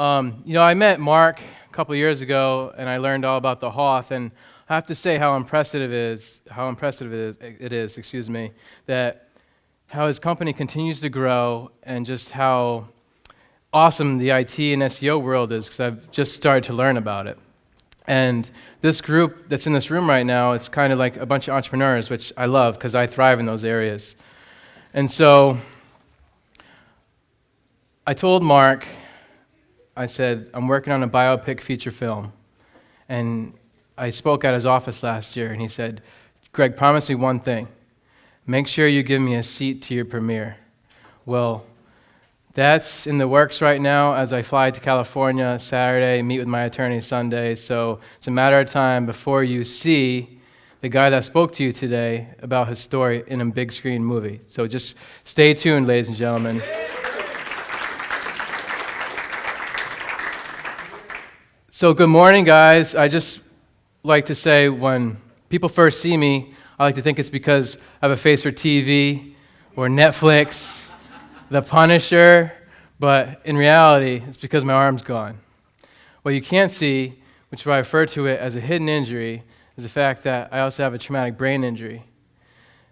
I met Mark a couple years ago, and I learned all about the Hoth, and I have to say how impressive it is, that how his company continues to grow, and just how awesome the IT and SEO world is, because I've just started to learn about it. And this group that's in this room right now, it's kind of like a bunch of entrepreneurs, which I love, because I thrive in those areas. And so I told Mark, I said, I'm working on a biopic feature film. And I spoke at his office last year, and he said, Greg, promise me one thing. Make sure you give me a seat to your premiere. Well, that's in the works right now as I fly to California Saturday, meet with my attorney Sunday. So it's a matter of time before you see the guy that spoke to you today about his story in a big screen movie. So just stay tuned, ladies and gentlemen. So good morning, guys. I just like to say when people first see me, I like to think it's because I have a face for TV or Netflix, The Punisher, but in reality, it's because my arm's gone. What you can't see, which is why I refer to it as a hidden injury, is the fact that I also have a traumatic brain injury.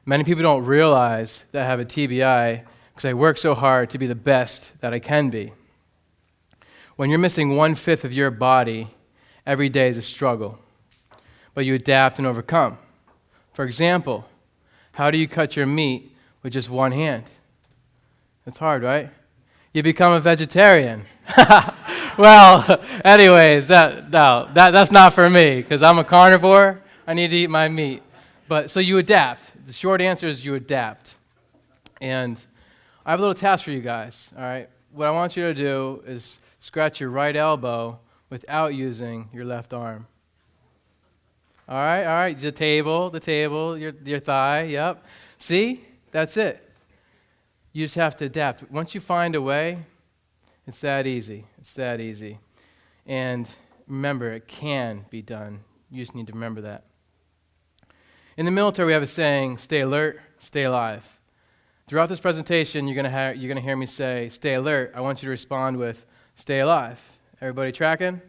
Many people don't realize that I have a TBI because I work so hard to be the best that I can be. When you're missing 1/5 of your body, every day is a struggle, but you adapt and overcome. For example, how do you cut your meat with just one hand? It's hard, right? You become a vegetarian. Well, anyways, that's not for me, because I'm a carnivore. I need to eat my meat. But so you adapt. The short answer is you adapt. And I have a little task for you guys, all right? What I want you to do is scratch your right elbow without using your left arm. All right, the table, your thigh, yep. See? That's it. You just have to adapt. Once you find a way, it's that easy. And remember, it can be done. You just need to remember that. In the military, we have a saying, stay alert, stay alive. Throughout this presentation, you're going to hear me say, stay alert. I want you to respond with, stay alive. Everybody tracking?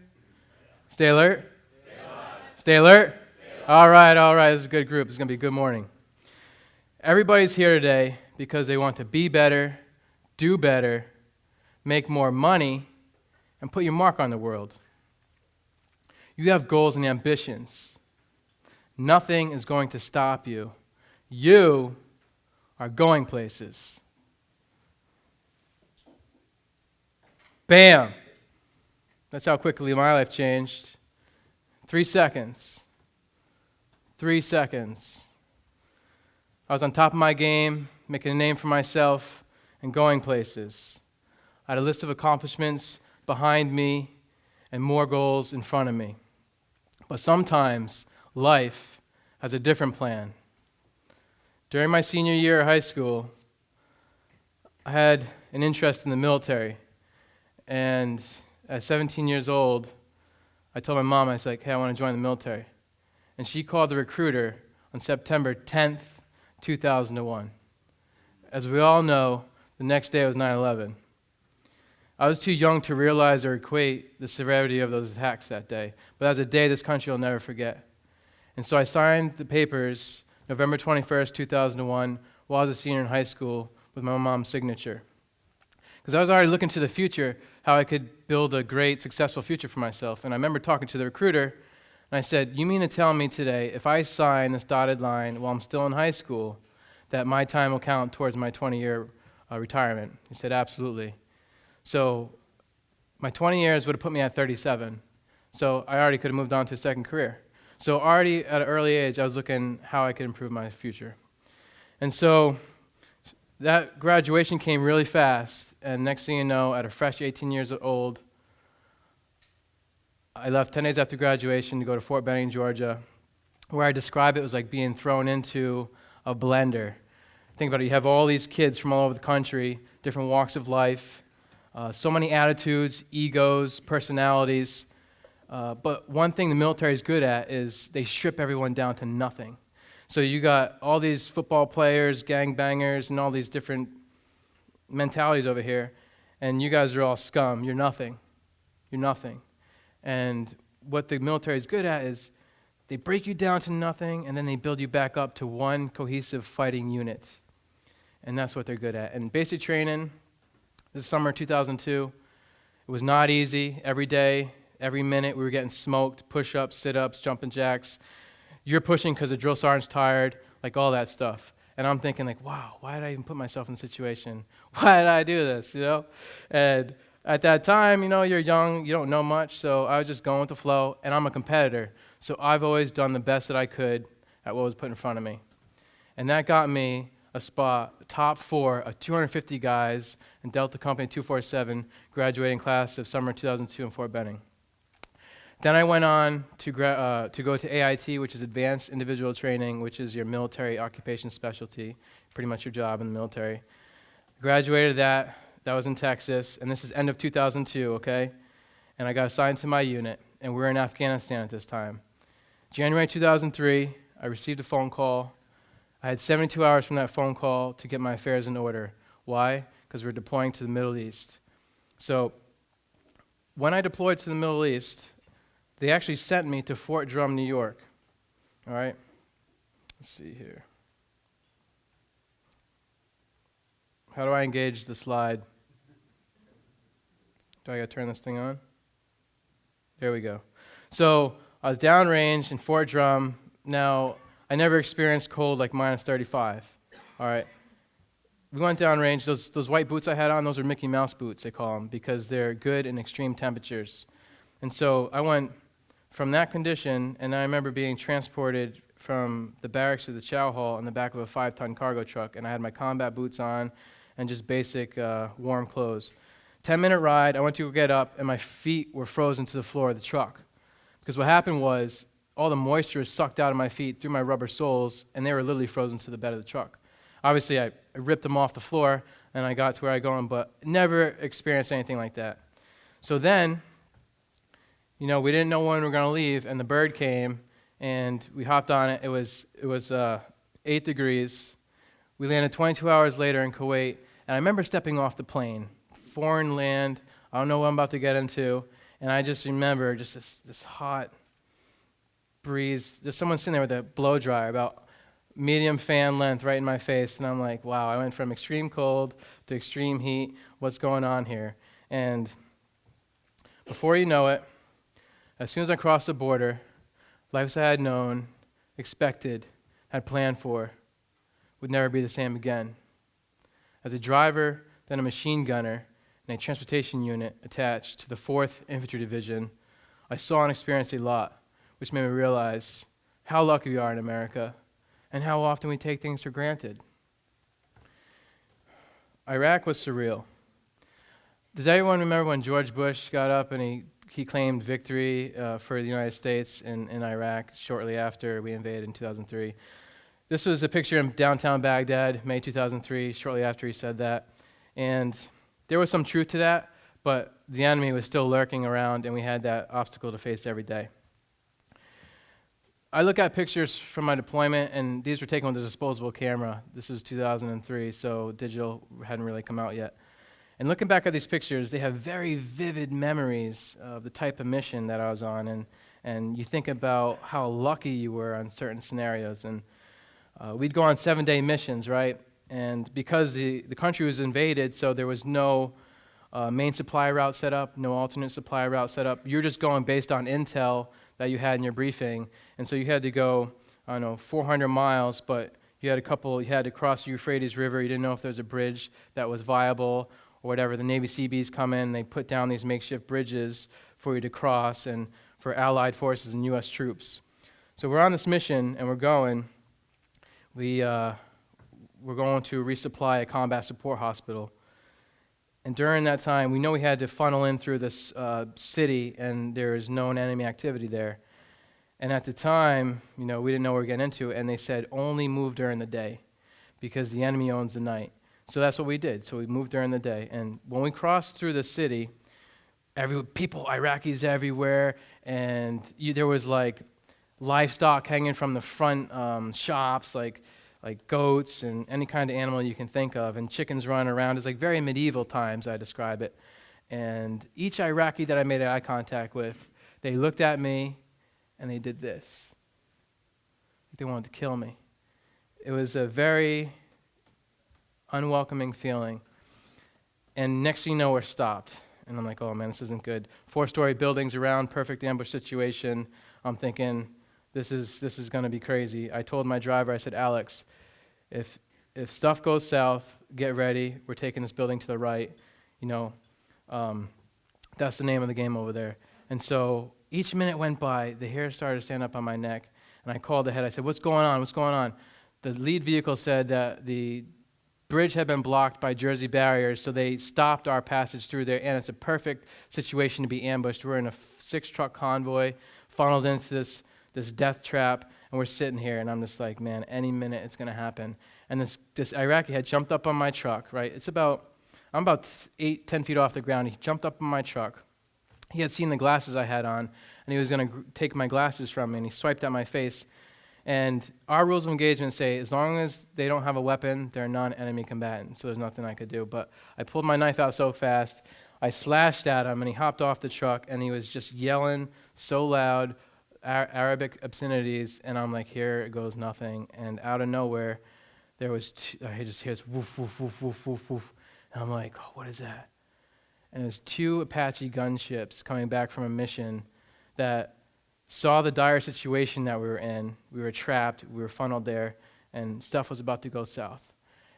Stay alert? Stay alive. Stay alert? Stay alive. All right. This is a good group. This is going to be a good morning. Everybody's here today because they want to be better, do better, make more money, and put your mark on the world. You have goals and ambitions. Nothing is going to stop you. You are going places. Bam! That's how quickly my life changed. 3 seconds. 3 seconds. I was on top of my game, making a name for myself, and going places. I had a list of accomplishments behind me and more goals in front of me. But sometimes life has a different plan. During my senior year of high school, I had an interest in the military. And at 17 years old, I told my mom, I was like, hey, I want to join the military. And she called the recruiter on September 10th, 2001. As we all know, the next day was 9/11. I was too young to realize or equate the severity of those attacks that day, but that was a day this country will never forget. And so I signed the papers November 21st, 2001, while I was a senior in high school with my mom's signature. Because I was already looking to the future, how I could build a great, successful future for myself. And I remember talking to the recruiter, and I said, you mean to tell me today, if I sign this dotted line while I'm still in high school, that my time will count towards my 20-year retirement? He said, absolutely. So my 20 years would have put me at 37. So I already could have moved on to a second career. So already at an early age, I was looking how I could improve my future. And so that graduation came really fast, and next thing you know, at a fresh 18 years old, I left 10 days after graduation to go to Fort Benning, Georgia, where I describe it as like being thrown into a blender. Think about it, you have all these kids from all over the country, different walks of life, so many attitudes, egos, personalities, but one thing the military is good at is they strip everyone down to nothing. So you got all these football players, gangbangers, and all these different mentalities over here, and you guys are all scum. You're nothing. You're nothing. And what the military is good at is they break you down to nothing, and then they build you back up to one cohesive fighting unit. And that's what they're good at. And basic training, this is summer 2002. It was not easy. Every day, every minute, we were getting smoked, push-ups, sit-ups, jumping jacks. You're pushing because the drill sergeant's tired, like all that stuff. And I'm thinking, like, wow, why did I even put myself in this situation? Why did I do this, And at that time, you're young, you don't know much, so I was just going with the flow, and I'm a competitor. So I've always done the best that I could at what was put in front of me. And that got me a spot, top 4 of 250 guys in Delta Company 247, graduating class of summer 2002 in Fort Benning. Then I went on to go to AIT, which is Advanced Individual Training, which is your military occupation specialty, pretty much your job in the military. Graduated that was in Texas, and this is end of 2002, okay? And I got assigned to my unit, and we're in Afghanistan at this time. January 2003, I received a phone call. I had 72 hours from that phone call to get my affairs in order. Why? Because we're deploying to the Middle East. So when I deployed to the Middle East, they actually sent me to Fort Drum, New York. All right? Let's see here. How do I engage the slide? Do I got to turn this thing on? There we go. So I was downrange in Fort Drum. Now, I never experienced cold like minus 35. All right? We went downrange. Those white boots I had on, those are Mickey Mouse boots, they call them, because they're good in extreme temperatures. And so I went from that condition, and I remember being transported from the barracks to the chow hall in the back of a 5-ton cargo truck, and I had my combat boots on and just basic warm clothes. 10-minute ride, I went to go get up, and my feet were frozen to the floor of the truck. Because what happened was all the moisture was sucked out of my feet through my rubber soles, and they were literally frozen to the bed of the truck. Obviously, I ripped them off the floor, and I got to where I going, but never experienced anything like that. So then, we didn't know when we were going to leave, and the bird came, and we hopped on it. It was 8 degrees. We landed 22 hours later in Kuwait, and I remember stepping off the plane, foreign land. I don't know what I'm about to get into, and I just remember just this hot breeze. There's someone sitting there with a blow dryer about medium fan length right in my face, and I'm like, wow, I went from extreme cold to extreme heat. What's going on here? And before you know it, as soon as I crossed the border, lives I had known, expected, had planned for, would never be the same again. As a driver, then a machine gunner, in a transportation unit attached to the 4th Infantry Division, I saw and experienced a lot, which made me realize how lucky we are in America and how often we take things for granted. Iraq was surreal. Does everyone remember when George Bush got up and he claimed victory for the United States in Iraq shortly after we invaded in 2003? This was a picture in downtown Baghdad, May 2003, shortly after he said that. And there was some truth to that, but the enemy was still lurking around, and we had that obstacle to face every day. I look at pictures from my deployment, and these were taken with a disposable camera. This is 2003, so digital hadn't really come out yet. And looking back at these pictures, they have very vivid memories of the type of mission that I was on, and you think about how lucky you were on certain scenarios. And we'd go on 7-day missions, right? And because the country was invaded, so there was no main supply route set up, no alternate supply route set up. You're just going based on intel that you had in your briefing. And so you had to go, 400 miles, but you had to cross the Euphrates River. You didn't know if there was a bridge that was viable or whatever. The Navy Seabees come in, they put down these makeshift bridges for you to cross and for Allied forces and U.S. troops. So we're on this mission, and we're going to resupply a combat support hospital. And during that time, we know we had to funnel in through this city, and there is known enemy activity there. And at the time, we didn't know what we were getting into, and they said only move during the day because the enemy owns the night. So that's what we did. So we moved during the day. And when we crossed through the city, Iraqis everywhere, and there was like livestock hanging from the front shops, like goats and any kind of animal you can think of, and chickens running around. It's like very medieval times, I describe it. And each Iraqi that I made eye contact with, they looked at me and they did this. They wanted to kill me. It was a very unwelcoming feeling. And next thing you know, we're stopped. And I'm like, oh man, this isn't good. 4-story buildings around, perfect ambush situation. I'm thinking, this is going to be crazy. I told my driver, I said, Alex, if stuff goes south, get ready. We're taking this building to the right. That's the name of the game over there. And so each minute went by, the hair started to stand up on my neck. And I called ahead. I said, what's going on? What's going on? The lead vehicle said that the bridge had been blocked by Jersey barriers, so they stopped our passage through there, and it's a perfect situation to be ambushed. We're in a 6-truck convoy, funneled into this death trap, and we're sitting here, and I'm just like, man, any minute it's going to happen. And this Iraqi had jumped up on my truck, right? I'm about 8-10 feet off the ground. He jumped up on my truck. He had seen the glasses I had on, and he was going to take my glasses from me, and he swiped at my face. And our rules of engagement say as long as they don't have a weapon, they're non-enemy combatants, so there's nothing I could do. But I pulled my knife out so fast, I slashed at him, and he hopped off the truck, and he was just yelling so loud, Arabic obscenities, and I'm like, here goes nothing. And out of nowhere, there was, I just hear this woof, woof, woof, woof, woof, woof. And I'm like, oh, what is that? And it was 2 Apache gunships coming back from a mission that saw the dire situation that we were in. We were trapped, we were funneled there, and stuff was about to go south.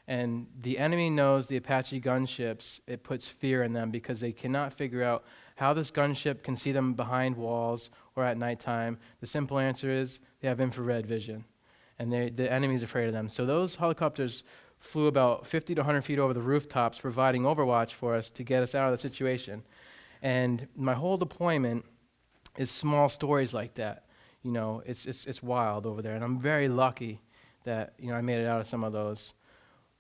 And the enemy knows the Apache gunships, it puts fear in them because they cannot figure out how this gunship can see them behind walls or at nighttime. The simple answer is they have infrared vision, and the enemy's afraid of them. So those helicopters flew about 50 to 100 feet over the rooftops, providing overwatch for us to get us out of the situation. And my whole deployment is small stories like that. It's wild over there, and I'm very lucky that I made it out of some of those.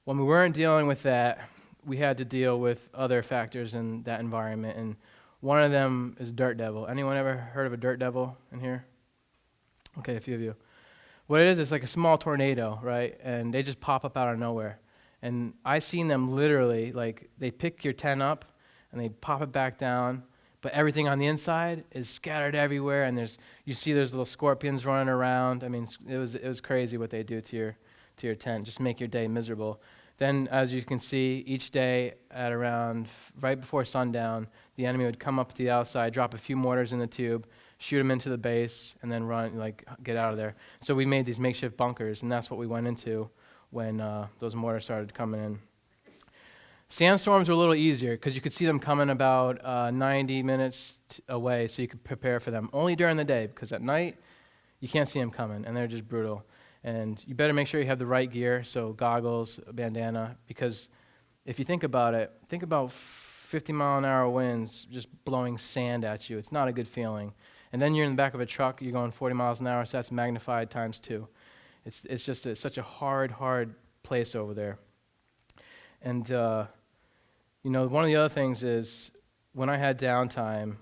When we weren't dealing with that, we had to deal with other factors in that environment, and one of them is dirt devil. Anyone ever heard of a dirt devil in here? Okay, a few of you. What it is, it's like a small tornado, right? And they just pop up out of nowhere. And I seen them literally, like they pick your tent up and they pop it back down, but everything on the inside is scattered everywhere, and you see there's little scorpions running around. I mean, it was crazy what they do to your tent, just make your day miserable. Then, as you can see, each day at around right before sundown, the enemy would come up to the outside, drop a few mortars in the tube, shoot them into the base, and then run, get out of there. So we made these makeshift bunkers, and that's what we went into when those mortars started coming in. Sandstorms were a little easier because you could see them coming about 90 minutes away, so you could prepare for them. Only during the day, because at night, you can't see them coming, and they're just brutal. And you better make sure you have the right gear, so goggles, a bandana, because if you think about it, think about 50-mile-an-hour winds just blowing sand at you. It's not a good feeling. And then you're in the back of a truck, you're going 40 miles an hour, so that's magnified times 2. It's just such a hard place over there. And, one of the other things is when I had downtime,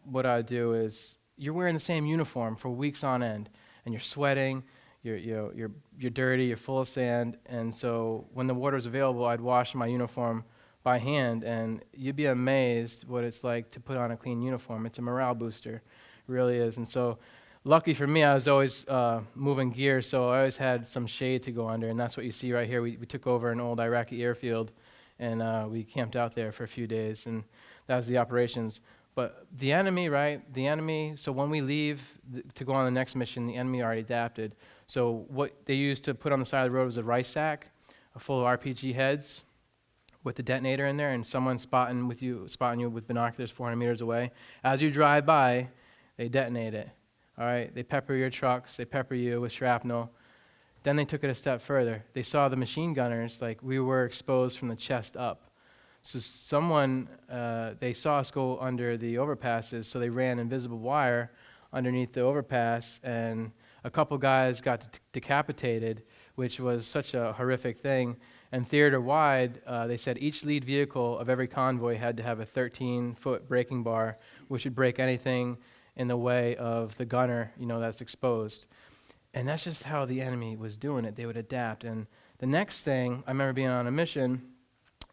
what I'd do is you're wearing the same uniform for weeks on end, and you're sweating, you're dirty, you're full of sand, and so when the water's available, I'd wash my uniform by hand, and you'd be amazed what it's like to put on a clean uniform. It's a morale booster, it really is. And so lucky for me, I was always moving gear, so I always had some shade to go under, and that's what you see right here. We took over an old Iraqi airfield, and we camped out there for a few days, and that was the operations. But the enemy, so when we leave to go on the next mission, the enemy already adapted. So what they used to put on the side of the road was a rice sack full of RPG heads with the detonator in there, and someone spotting you with binoculars 400 meters away. As you drive by, they detonate it. All right, they pepper your trucks, they pepper you with shrapnel. Then they took it a step further. They saw the machine gunners, like we were exposed from the chest up. So they saw us go under the overpasses, so they ran invisible wire underneath the overpass, and a couple guys got decapitated, which was such a horrific thing. And theater-wide, they said each lead vehicle of every convoy had to have a 13-foot braking bar, which would break anything in the way of the gunner, that's exposed. And that's just how the enemy was doing it. They would adapt. And the next thing, I remember being on a mission,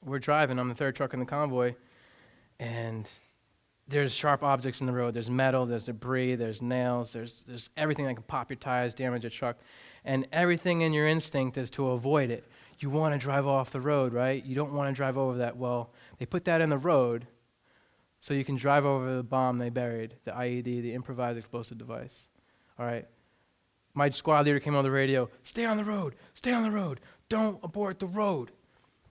we're driving, I'm the third truck in the convoy, and there's sharp objects in the road. There's metal, there's debris, there's nails, there's everything that can pop your tires, damage a truck, and everything in your instinct is to avoid it. You want to drive off the road, right? You don't want to drive over that. Well, they put that in the road so you can drive over the bomb they buried, the IED, the improvised explosive device. All right? My squad leader came on the radio, stay on the road, don't abort the road.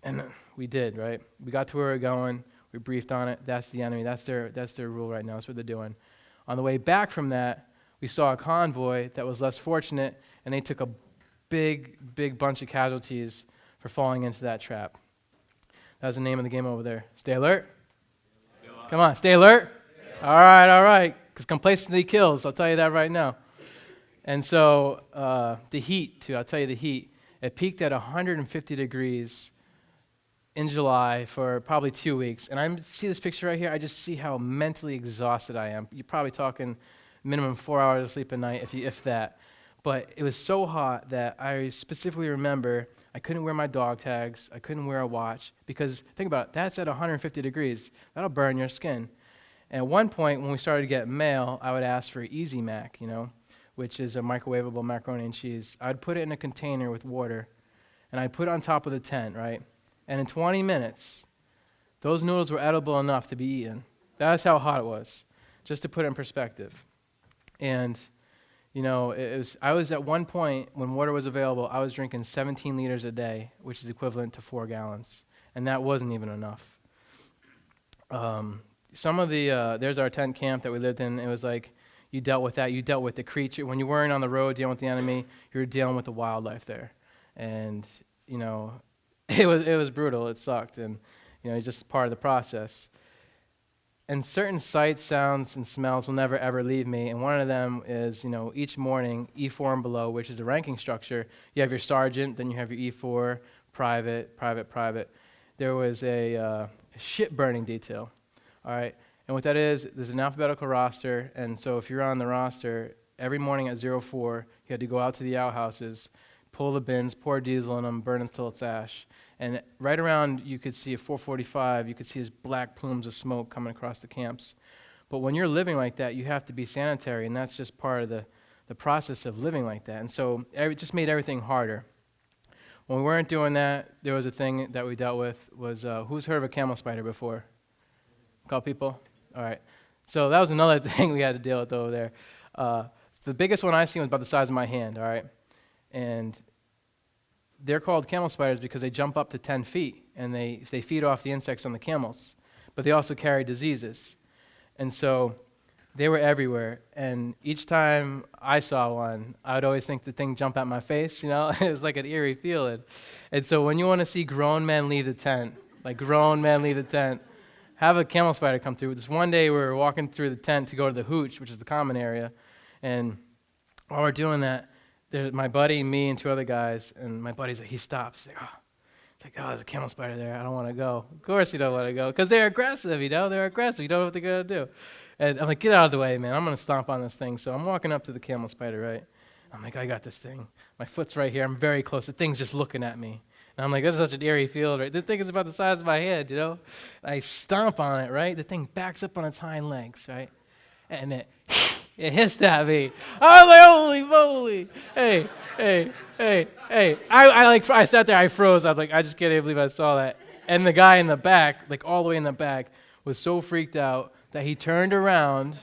And we did, right? We got to where we were going, we briefed on it, that's the enemy, that's their rule right now, that's what they're doing. On the way back from that, we saw a convoy that was less fortunate, and they took a big bunch of casualties for falling into that trap. That was the name of the game over there. Stay alert. Come on, stay alert. All right, because complacency kills, I'll tell you that right now. And so the heat, too, I'll tell you the heat, it peaked at 150 degrees in July for probably 2 weeks. And I see this picture right here, I just see how mentally exhausted I am. You're probably talking minimum 4 hours of sleep a night, if that. But it was so hot that I specifically remember I couldn't wear my dog tags, I couldn't wear a watch, because think about it, that's at 150 degrees. That'll burn your skin. And at one point, when we started to get mail, I would ask for Easy Mac, which is a microwavable macaroni and cheese. I'd put it in a container with water, and I'd put it on top of the tent, right? And in 20 minutes, those noodles were edible enough to be eaten. That's how hot it was, just to put it in perspective. And I was at one point, when water was available, I was drinking 17 liters a day, which is equivalent to 4 gallons. And that wasn't even enough. There's our tent camp that we lived in. It was like, you dealt with that. You dealt with the creature. When you weren't on the road dealing with the enemy, you were dealing with the wildlife there. And, it was brutal. It sucked. And, it's just part of the process. And certain sights, sounds, and smells will never, ever leave me. And one of them is, each morning, E4 and below, which is the ranking structure. You have your sergeant, then you have your E4, private. There was a ship burning detail, all right? And what that is, there's an alphabetical roster, and so if you're on the roster, every morning at 04, you had to go out to the outhouses, pull the bins, pour diesel in them, burn until it's ash. And right around, you could see at 4:45, you could see these black plumes of smoke coming across the camps. But when you're living like that, you have to be sanitary, and that's just part of the process of living like that. And so it just made everything harder. When we weren't doing that, there was a thing that we dealt with, was who's heard of a camel spider before? A couple people? All right. So that was another thing we had to deal with over there. The biggest one I seen was about the size of my hand, all right? And they're called camel spiders because they jump up to 10 feet, and they feed off the insects on the camels. But they also carry diseases. And so they were everywhere. And each time I saw one, I would always think the thing jump at my face, It was like an eerie feeling. And so when you want to see grown men leave the tent, have a camel spider come through. This one day we were walking through the tent to go to the hooch, which is the common area. And while we're doing that, my buddy, me, and 2 other guys, and my buddy's like, he stops. He's like, there's a camel spider there. I don't want to go. Of course you don't want to go, because they're aggressive, They're aggressive. You don't know what they're going to do. And I'm like, get out of the way, man. I'm going to stomp on this thing. So I'm walking up to the camel spider, right? I'm like, I got this thing. My foot's right here. I'm very close. The thing's just looking at me. And I'm like, this is such an eerie field, right? The thing is about the size of my head, I stomp on it, right? The thing backs up on its hind legs, right? And it hissed at me. I was like, holy moly. Hey. I sat there, I froze. I was like, I just can't even believe I saw that. And the guy in the back, all the way in the back, was so freaked out that he turned around,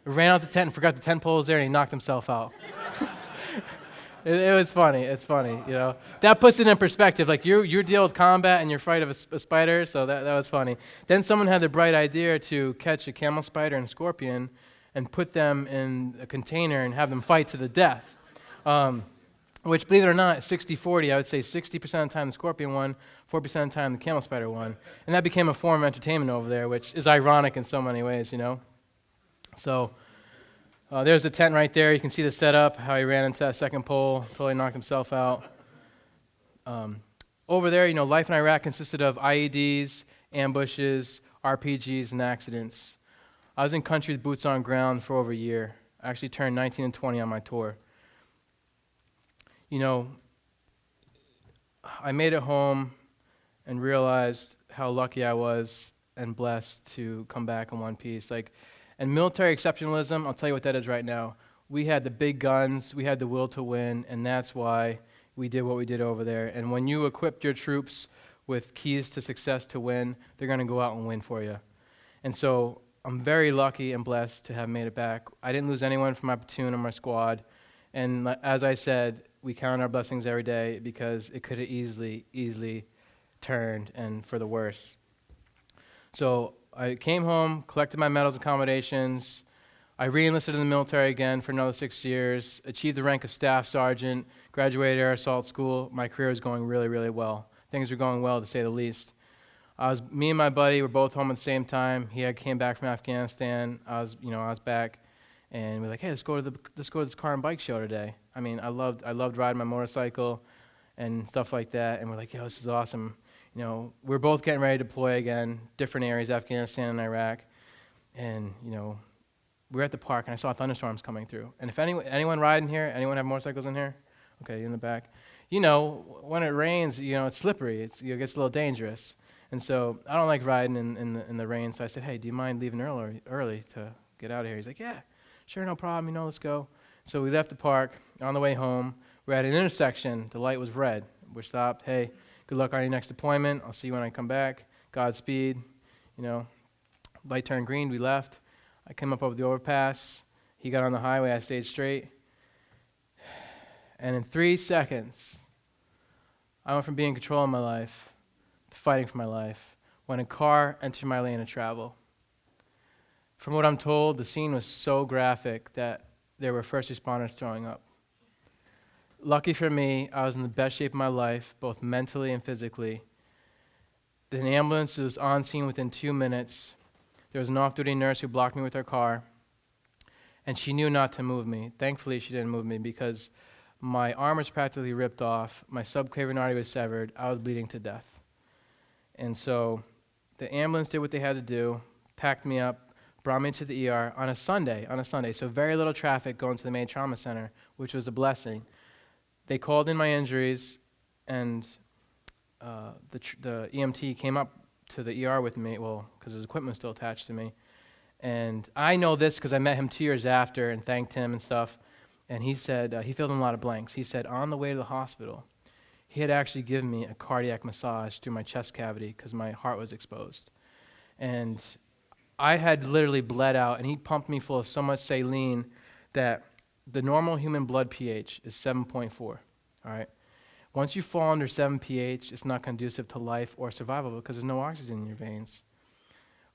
ran out the tent, and forgot the tent pole was there, and he knocked himself out. It was funny. It's funny, That puts it in perspective. You deal with combat and you're afraid of a spider, so that was funny. Then someone had the bright idea to catch a camel spider and scorpion and put them in a container and have them fight to the death. Which, believe it or not, 60-40, I would say 60% of the time the scorpion won, 40% of the time the camel spider won. And that became a form of entertainment over there, which is ironic in so many ways, So there's the tent right there. You can see the setup, how he ran into that second pole, totally knocked himself out. Over there, life in Iraq consisted of IEDs, ambushes, RPGs, and accidents. I was in country with boots on ground for over a year. I actually turned 19 and 20 on my tour. I made it home and realized how lucky I was and blessed to come back in one piece. And military exceptionalism, I'll tell you what that is right now. We had the big guns, we had the will to win, and that's why we did what we did over there. And when you equip your troops with keys to success to win, they're going to go out and win for you. And so I'm very lucky and blessed to have made it back. I didn't lose anyone from my platoon or my squad. And as I said, we count our blessings every day because it could have easily turned and for the worse. So I came home, collected my medals and accommodations. I re-enlisted in the military again for another 6 years, achieved the rank of staff sergeant, graduated Air Assault School. My career was going really, really well. Things were going well, to say the least. Me and my buddy were both home at the same time. He had came back from Afghanistan. I was back, and we were like, hey, let's go to this car and bike show today. I mean, I loved riding my motorcycle and stuff like that. And we're like, yo, this is awesome. We're both getting ready to deploy again, different areas, Afghanistan and Iraq. And, we were at the park, and I saw thunderstorms coming through. And if anyone riding here, anyone have motorcycles in here? Okay, in the back. When it rains, it's slippery. It gets a little dangerous. And so I don't like riding in the rain. So I said, hey, do you mind leaving early to get out of here? He's like, yeah, sure, no problem. Let's go. So we left the park. On the way home, we're at an intersection. The light was red. We stopped. Hey, good luck on your next deployment. I'll see you when I come back. Godspeed. Light turned green. We left. I came up over the overpass. He got on the highway. I stayed straight. And in 3 seconds, I went from being in control of my life to fighting for my life when a car entered my lane of travel. From what I'm told, the scene was so graphic that there were first responders throwing up. Lucky for me, I was in the best shape of my life, both mentally and physically. An ambulance was on scene within 2 minutes. There was an off-duty nurse who blocked me with her car, and she knew not to move me. Thankfully, she didn't move me because my arm was practically ripped off. My subclavian artery was severed. I was bleeding to death. And so the ambulance did what they had to do, packed me up, brought me to the ER on a Sunday. So very little traffic going to the main trauma center, which was a blessing. They called in my injuries, and the EMT came up to the ER with me, because his equipment was still attached to me. And I know this because I met him 2 years after and thanked him and stuff. And he said, he filled in a lot of blanks. He said, on the way to the hospital, he had actually given me a cardiac massage through my chest cavity because my heart was exposed. And I had literally bled out, and he pumped me full of so much saline that the normal human blood pH is 7.4, all right? Once you fall under 7 pH, it's not conducive to life or survival because there's no oxygen in your veins.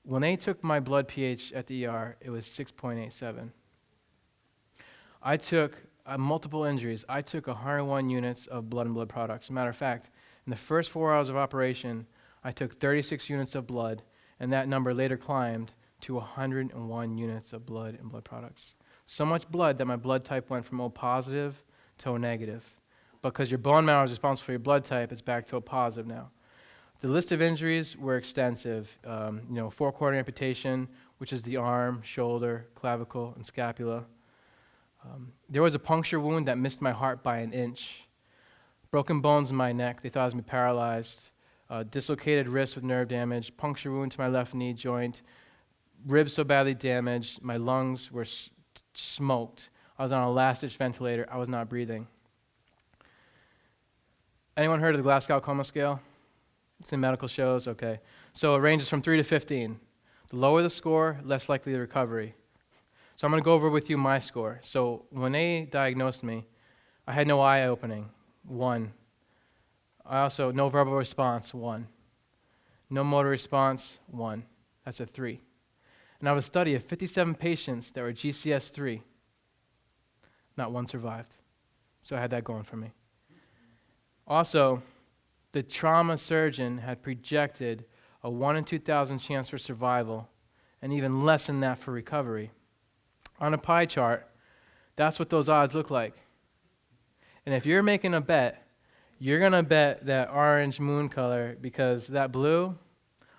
When they took my blood pH at the ER, it was 6.87. I took multiple injuries. I took 101 units of blood and blood products. As a matter of fact, in the first 4 hours of operation, I took 36 units of blood, and that number later climbed to 101 units of blood and blood products. So much blood that my blood type went from O positive to O negative. Because your bone marrow is responsible for your blood type, it's back to O positive now. The list of injuries were extensive. 4-quarter amputation, which is the arm, shoulder, clavicle, and scapula. There was a puncture wound that missed my heart by an inch. Broken bones in my neck, they thought I was going to be paralyzed. Dislocated wrist with nerve damage, puncture wound to my left knee joint, ribs so badly damaged, my lungs were smoked. I was on a last-ditch ventilator. I was not breathing. Anyone heard of the Glasgow Coma scale? It's in medical shows, okay. So it ranges from 3 to 15. The lower the score, less likely the recovery. So I'm going to go over with you my score. So when they diagnosed me, I had no eye opening, 1. I also, no verbal response, 1. No motor response, 1. That's a 3. And I have a study of 57 patients that were GCS 3. Not one survived. So I had that going for me. Also, the trauma surgeon had projected a 1 in 2,000 chance for survival and even less than that for recovery. On a pie chart, that's what those odds look like. And if you're making a bet, you're going to bet that orange moon color because that blue,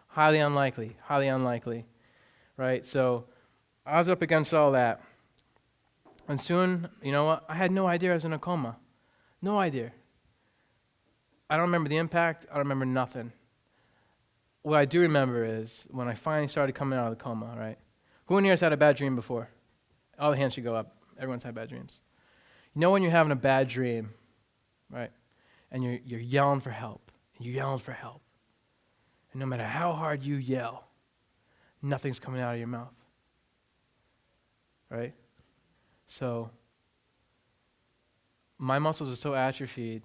highly unlikely, right? So I was up against all that. And soon, you know what? I had no idea I was in a coma. No idea. I don't remember the impact. I don't remember nothing. what I do remember is when I finally started coming out of the coma, right? Who in here has had a bad dream before? All the hands should go up. Everyone's had bad dreams. You know when you're having a bad dream, right? And you're yelling for help. And you're yelling for help. And no matter how hard you yell, nothing's coming out of your mouth. Right? So, my muscles are so atrophied.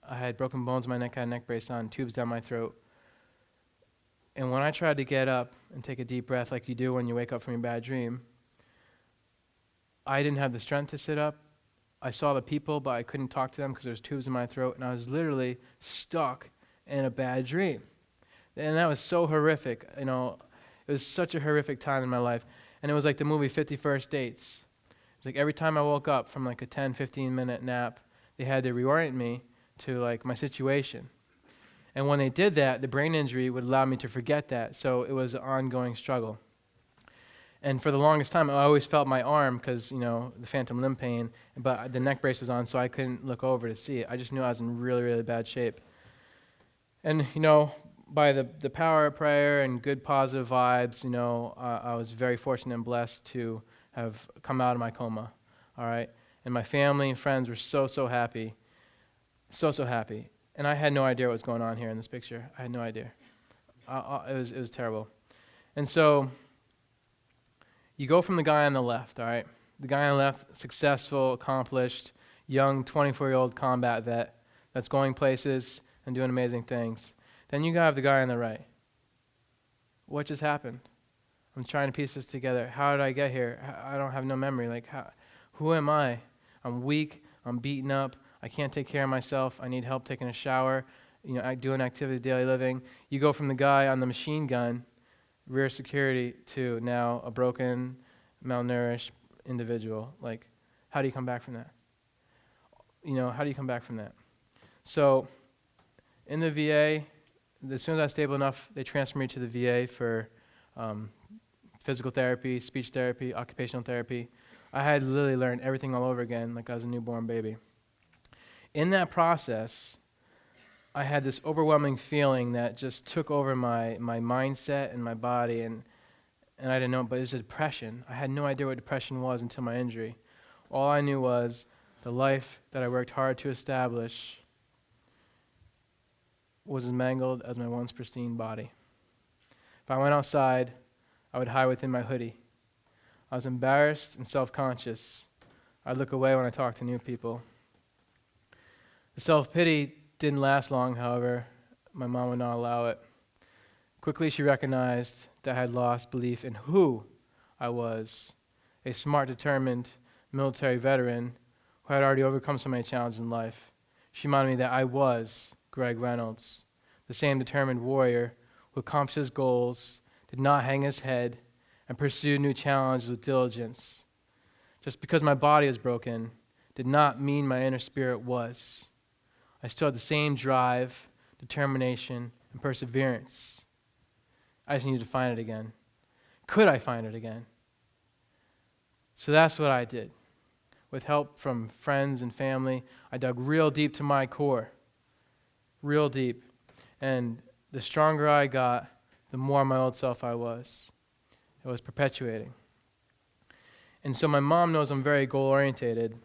I had broken bones in my neck, I had a neck brace on, tubes down my throat. And when I tried to get up and take a deep breath like you do when you wake up from your bad dream, I didn't have the strength to sit up. I saw the people, but I couldn't talk to them because there's tubes in my throat, and I was literally stuck in a bad dream. And that was so horrific. You know, it was such a horrific time in my life. And it was like the movie 50 First Dates. It's like every time I woke up from like a 10, 15-minute nap, they had to reorient me to like my situation. And when they did that, the brain injury would allow me to forget that. So it was an ongoing struggle. And for the longest time, I always felt my arm because, you know, the phantom limb pain, but the neck brace was on, so I couldn't look over to see it. I just knew I was in really, really bad shape. And, you know, by the power of prayer and good positive vibes, you know, I was very fortunate and blessed to have come out of my coma, all right? And my family and friends were so, so happy, so, so happy. And I had no idea what was going on here in this picture. I had no idea. It was terrible. And so you go from the guy on the left, all right? The guy on the left, successful, accomplished, young 24-year-old combat vet that's going places and doing amazing things. Then you have the guy on the right. What just happened? I'm trying to piece this together. How did I get here? I don't have no memory. Like, who am I? I'm weak. I'm beaten up. I can't take care of myself. I need help taking a shower. You know, I do an activity of daily living. You go from the guy on the machine gun, rear security, to now a broken, malnourished individual. Like, how do you come back from that? You know, how do you come back from that? So, in the VA, as soon as I was stable enough, they transferred me to the VA for physical therapy, speech therapy, occupational therapy. I had literally learned everything all over again like I was a newborn baby. In that process, I had this overwhelming feeling that just took over my mindset and my body, and I didn't know, but it was a depression. I had no idea what depression was until my injury. All I knew was the life that I worked hard to establish was as mangled as my once pristine body. If I went outside, I would hide within my hoodie. I was embarrassed and self-conscious. I'd look away when I talked to new people. The self-pity didn't last long, however. My mom would not allow it. Quickly, she recognized that I had lost belief in who I was, a smart, determined military veteran who had already overcome so many challenges in life. She reminded me that I was Greg Reynolds, the same determined warrior who accomplished his goals, did not hang his head, and pursued new challenges with diligence. Just because my body was broken did not mean my inner spirit was. I still had the same drive, determination, and perseverance. I just needed to find it again. Could I find it again? So that's what I did. With help from friends and family, I dug real deep to my core. Real deep. And the stronger I got, the more my old self I was. It was perpetuating. And so my mom knows I'm very goal-orientated,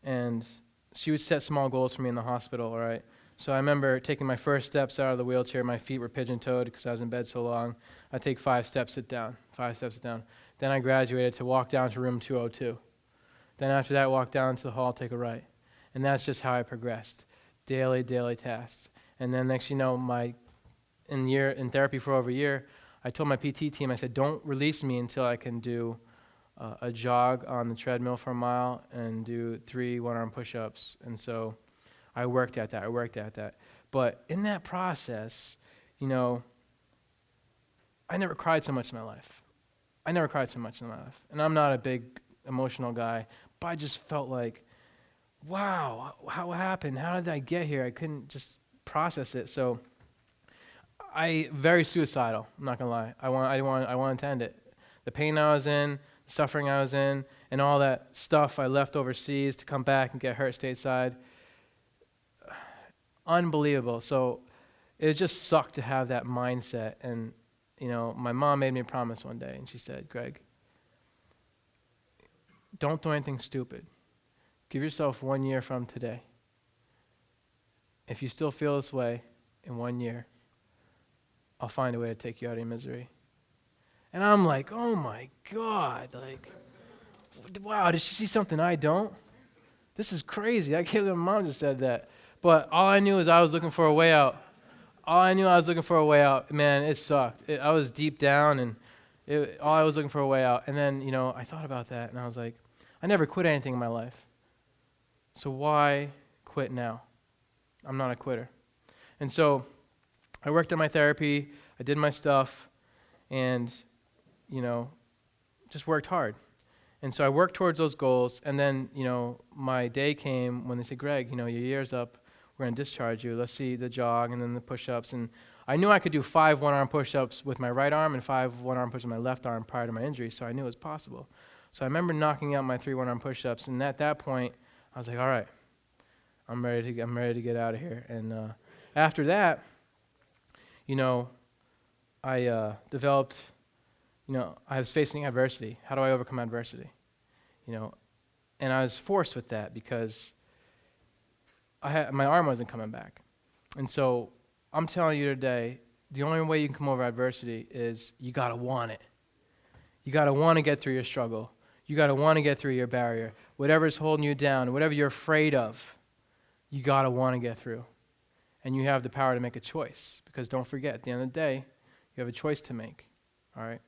and she would set small goals for me in the hospital, all right? So I remember taking my first steps out of the wheelchair. My feet were pigeon-toed because I was in bed so long. I'd take 5 steps, sit down, 5 steps, sit down. Then I graduated to walk down to room 202. Then after that, walk down to the hall, take a right. And that's just how I progressed. Daily tasks. And then next you know, in therapy for over a year, I told my PT team, I said, don't release me until I can do a jog on the treadmill for a mile and do 3 one-arm push-ups. And so I worked at that. But in that process, you know, I never cried so much in my life. And I'm not a big emotional guy, but I just felt like, wow, how happened? How did I get here? I couldn't just process it. So very suicidal, I'm not gonna lie. I wanted to end it. The pain I was in, the suffering I was in, and all that stuff I left overseas to come back and get hurt stateside. Unbelievable. So it just sucked to have that mindset. And, my mom made me a promise one day, and she said, Greg, don't do anything stupid. Give yourself 1 year from today. If you still feel this way in 1 year, I'll find a way to take you out of your misery. And I'm like, oh my God, wow, did she see something I don't? This is crazy. I can't believe my mom just said that. But all I knew is I was looking for a way out. Man, it sucked. I was deep down, and all I was looking for a way out. And then, I thought about that, and I was like, I never quit anything in my life. So why quit now? I'm not a quitter. And so I worked on my therapy, I did my stuff, and, just worked hard. And so I worked towards those goals, and then, my day came when they said, Greg, your year's up, we're going to discharge you. Let's see the jog and then the push-ups. And I knew I could do 5 one-arm push-ups with my right arm and 5 one-arm push-ups with my left arm prior to my injury, so I knew it was possible. So I remember knocking out my 3 one-arm push-ups, and at that point, I was like, all right, I'm ready to get out of here. And after that, I developed, I was facing adversity. How do I overcome adversity? And I was forced with that because my arm wasn't coming back. And so I'm telling you today, the only way you can come over adversity is you got to want it. You got to want to get through your struggle. You got to want to get through your barrier. Whatever's holding you down, whatever you're afraid of, you got to want to get through. And you have the power to make a choice. Because don't forget, at the end of the day, you have a choice to make. All right?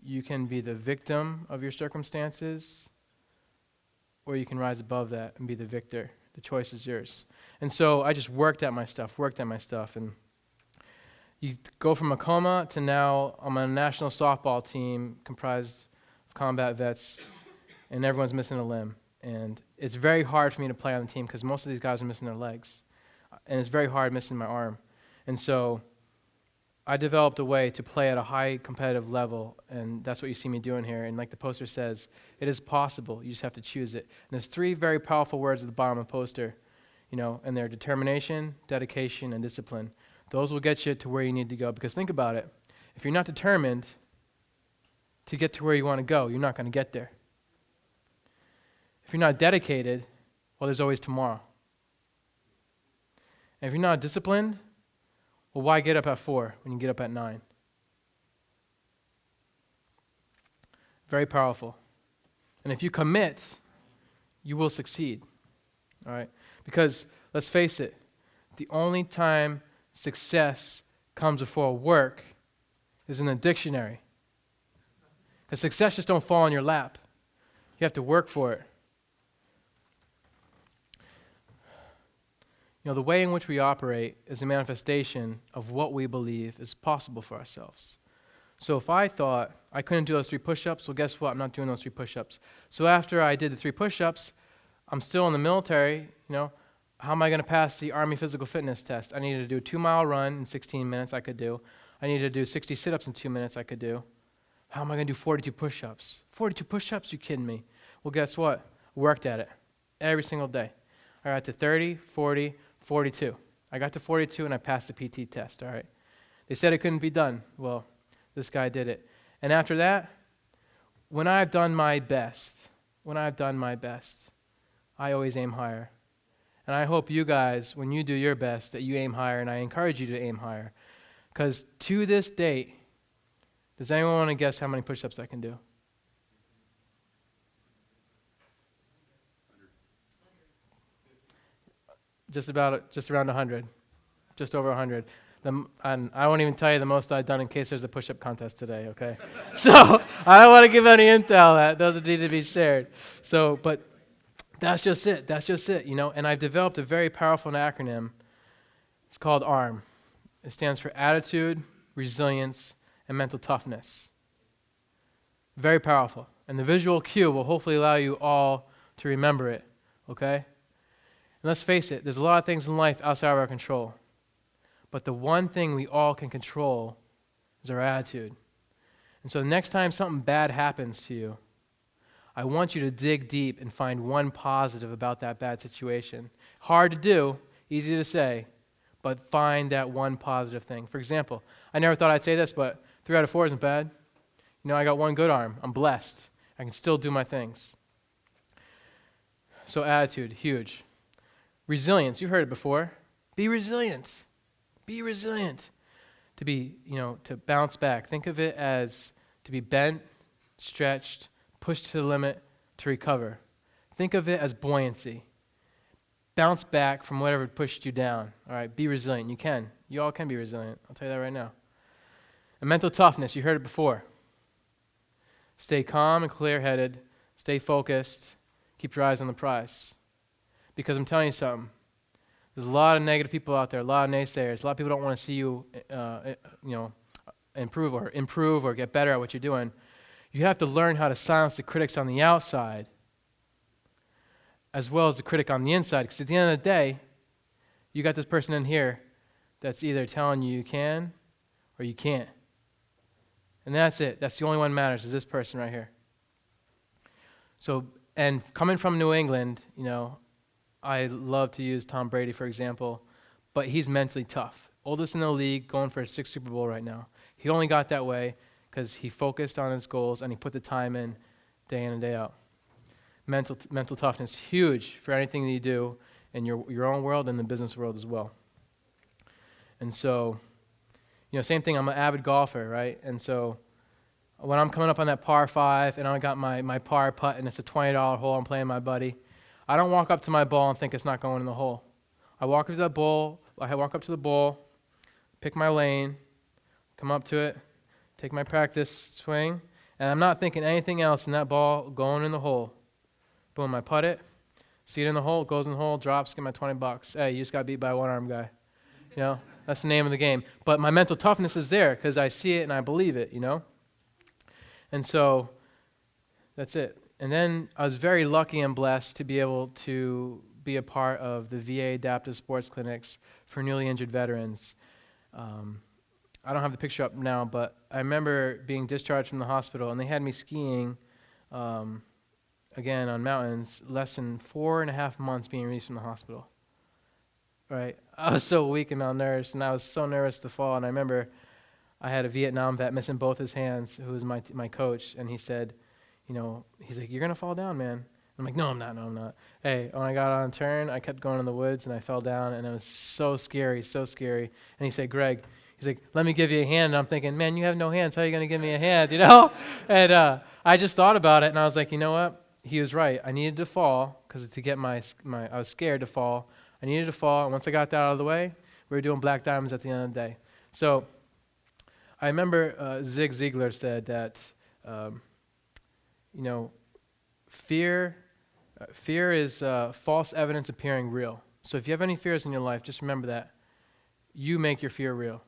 You can be the victim of your circumstances, or you can rise above that and be the victor. The choice is yours. And so I just worked at my stuff. And you go from a coma to now I'm on a national softball team comprised of combat vets, and everyone's missing a limb. And it's very hard for me to play on the team because most of these guys are missing their legs. And it's very hard missing my arm. And so I developed a way to play at a high competitive level, and that's what you see me doing here. And like the poster says, it is possible. You just have to choose it. And there's 3 very powerful words at the bottom of the poster, and they're determination, dedication, and discipline. Those will get you to where you need to go. Because think about it. If you're not determined to get to where you want to go, you're not going to get there. If you're not dedicated, well, there's always tomorrow. And if you're not disciplined, well, why get up at 4 when you get up at 9? Very powerful. And if you commit, you will succeed. All right? Because, let's face it, the only time success comes before work is in the dictionary. Because success just don't fall in your lap. You have to work for it. The way in which we operate is a manifestation of what we believe is possible for ourselves. So if I thought I couldn't do those 3 push-ups, well, guess what? I'm not doing those 3 push-ups. So after I did the 3 push-ups, I'm still in the military, how am I going to pass the Army physical fitness test? I needed to do a 2-mile run in 16 minutes, I could do. I needed to do 60 sit-ups in 2 minutes, I could do. How am I going to do 42 push-ups? 42 push-ups? You kidding me? Well, guess what? Worked at it every single day. I got to 30, 40, 42. I got to 42 and I passed the PT test, all right? They said it couldn't be done. Well, this guy did it. And after that, when I've done my best, I always aim higher. And I hope you guys, when you do your best, that you aim higher, and I encourage you to aim higher. Because to this date, does anyone want to guess how many push-ups I can do? Just around 100. Just over 100. And I won't even tell you the most I've done in case there's a push-up contest today, okay? So I don't want to give any intel. That doesn't need to be shared. So, but that's just it, And I've developed a very powerful acronym. It's called ARM. It stands for Attitude, Resilience, and Mental Toughness. Very powerful. And the visual cue will hopefully allow you all to remember it, okay? And let's face it, there's a lot of things in life outside of our control. But the one thing we all can control is our attitude. And so the next time something bad happens to you, I want you to dig deep and find one positive about that bad situation. Hard to do, easy to say, but find that one positive thing. For example, I never thought I'd say this, but 3 out of 4 isn't bad. I got one good arm. I'm blessed. I can still do my things. So attitude, huge. Resilience, you've heard it before. Be resilient. Be resilient. To bounce back. Think of it as to be bent, stretched, pushed to the limit, to recover. Think of it as buoyancy. Bounce back from whatever pushed you down. All right, be resilient. You can. You all can be resilient. I'll tell you that right now. And mental toughness, you heard it before. Stay calm and clear-headed. Stay focused. Keep your eyes on the prize. Because I'm telling you something. There's a lot of negative people out there, a lot of naysayers. A lot of people don't want to see you, improve or get better at what you're doing. You have to learn how to silence the critics on the outside as well as the critic on the inside. Because at the end of the day, you got this person in here that's either telling you you can or you can't. And that's it. That's the only one that matters is this person right here. So, and coming from New England, I love to use Tom Brady, for example, but he's mentally tough. Oldest in the league, going for his 6th Super Bowl right now. He only got that way because he focused on his goals and he put the time in and day out. Mental toughness, huge for anything that you do in your own world and the business world as well. And so, same thing, I'm an avid golfer, right? And so when I'm coming up on that par 5 and I got my par putt and it's a $20 hole, I'm playing my buddy, I don't walk up to my ball and think it's not going in the hole. I walk up to the ball, pick my lane, come up to it, take my practice swing, and I'm not thinking anything else in that ball going in the hole. Boom, I putt it, see it in the hole, it goes in the hole, drops, get my $20. Hey, you just got beat by a one-arm guy. That's the name of the game. But my mental toughness is there because I see it and I believe it, And so that's it. And then I was very lucky and blessed to be able to be a part of the VA adaptive sports clinics for newly injured veterans. I don't have the picture up now, but I remember being discharged from the hospital, and they had me skiing, again, on mountains, less than 4.5 months being released from the hospital. Right? I was so weak and malnourished, and I was so nervous to fall, and I remember I had a Vietnam vet missing both his hands, who was my coach, and he said, he's like, "You're going to fall down, man." I'm like, no, I'm not. Hey, when I got on a turn, I kept going in the woods, and I fell down, and it was so scary. And he said, "Greg," he's like, "let me give you a hand." And I'm thinking, man, you have no hands. How are you going to give me a hand, And I just thought about it, and I was like, you know what? He was right. I needed to fall, because to get I was scared to fall. I needed to fall, and once I got that out of the way, we were doing black diamonds at the end of the day. So I remember Zig Ziglar said that, fear is false evidence appearing real. So if you have any fears in your life, just remember that. You make your fear real.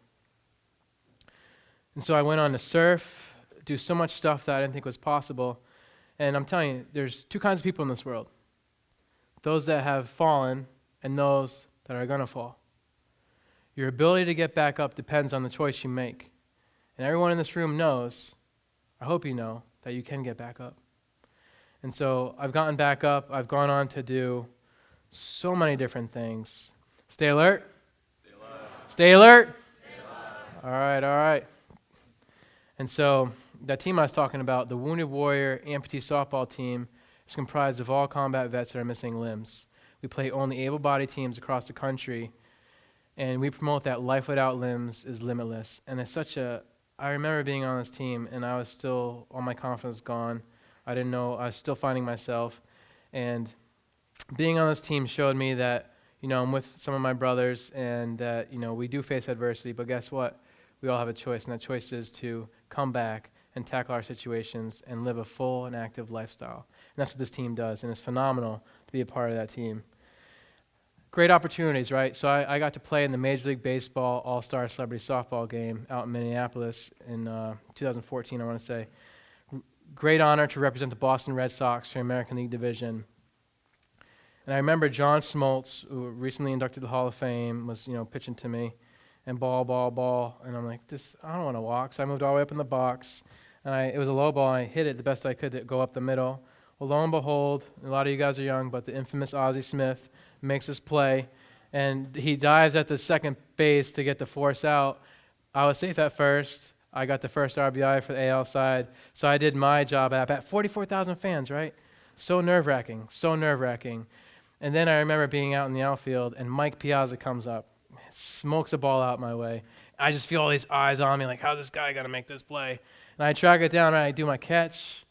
And so I went on to surf, do so much stuff that I didn't think was possible. And I'm telling you, there's 2 kinds of people in this world. Those that have fallen and those that are going to fall. Your ability to get back up depends on the choice you make. And everyone in this room knows, I hope you know, that you can get back up. And so I've gotten back up. I've gone on to do so many different things. Stay alert. Stay alert. All right. And so that team I was talking about, the Wounded Warrior Amputee softball team, is comprised of all combat vets that are missing limbs. We play only able-bodied teams across the country, and we promote that life without limbs is limitless. And it's I remember being on this team, and I was still, all my confidence gone. I didn't know, I was still finding myself. And being on this team showed me that, I'm with some of my brothers, and that, we do face adversity, but guess what? We all have a choice, and that choice is to come back and tackle our situations and live a full and active lifestyle. And that's what this team does, and it's phenomenal to be a part of that team. Great opportunities, right? So I got to play in the Major League Baseball All-Star Celebrity Softball game out in Minneapolis in 2014, I want to say. Great honor to represent the Boston Red Sox for the American League Division. And I remember John Smoltz, who recently inducted to the Hall of Fame, was pitching to me, and ball, and I'm like, I don't want to walk. So I moved all the way up in the box, and it was a low ball, and I hit it the best I could to go up the middle. Well, lo and behold, a lot of you guys are young, but the infamous Ozzie Smith makes this play, and he dives at the second base to get the force out. I was safe at first. I got the first RBI for the AL side, so I did my job at 44,000 fans, right? So nerve-wracking, so nerve-wracking. And then I remember being out in the outfield, and Mike Piazza comes up, smokes a ball out my way. I just feel all these eyes on me, like, how's this guy going to make this play? And I track it down, and I do my catch,